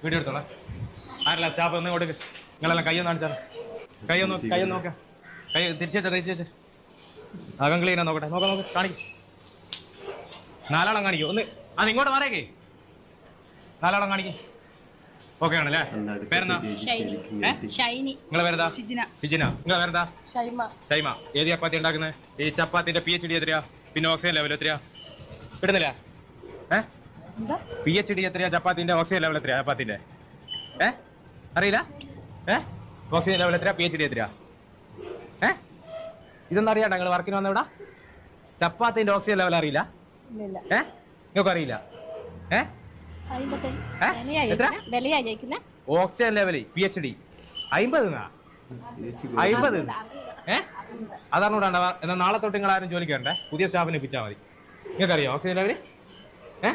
Video എടുത്തോളാം. ആരല്ല staff ഒന്ന് കൊടുക്ക്. നിങ്ങളെല്ലാം കൈയൊന്ന് കാണിച്ചാൽ കൈയൊന്ന് നോക്കാം. കൈ തിരിച്ചു അകം ക്ലീനാ നോക്കട്ടെ. നോക്ക് കാണിക്കും. 4 ആളം കാണിക്കും. ഒന്ന് അത് ഇങ്ങോട്ട് മാറിയേക്കേ. 4 ആളം കാണിക്കും. ഓക്കെ ആണല്ലേ? പേരെന്താ? നിങ്ങളെ പേരെന്താ? ഷിജിന. നിങ്ങളെ പേരെന്താ? ഷൈമ. ഏത് ചപ്പാത്തി ഉണ്ടാക്കുന്നത്? ഈ ചപ്പാത്തിന്റെ PhD എത്രയാ? പിന്നെ ഓക്സിജൻ ലെവൽ എത്രയാ? കിട്ടുന്നില്ല? PhD എത്രയാ ചപ്പാത്തിന്റെ? ഓക്സിജൻ ലെവൽ എത്രയാ ചപ്പാത്തിന്റെ? അറിയില്ല? ഓക്സിജൻ ലെവൽ എത്രയാ? PhD എത്രയാ? ഇതൊന്നും അറിയാണ്ട നിങ്ങൾ വർക്കിന് വന്ന ഇവിടെ? ചപ്പാത്തിന്റെ ഓക്സിജൻ ലെവൽ അറിയില്ല? നിങ്ങൾക്ക് അറിയില്ല? ഓക്സിജൻ ലെവൽ PhD 50 അതാണ്. എന്നാ നാളെ തൊട്ട് നിങ്ങൾ ആരും ജോലിക്ക് വരണ്ടേ? പുതിയ സ്റ്റാഫിനെ എപ്പിച്ചാൽ മതി. നിങ്ങൾക്ക് അറിയാം ഓക്സിജൻ ലെവൽ?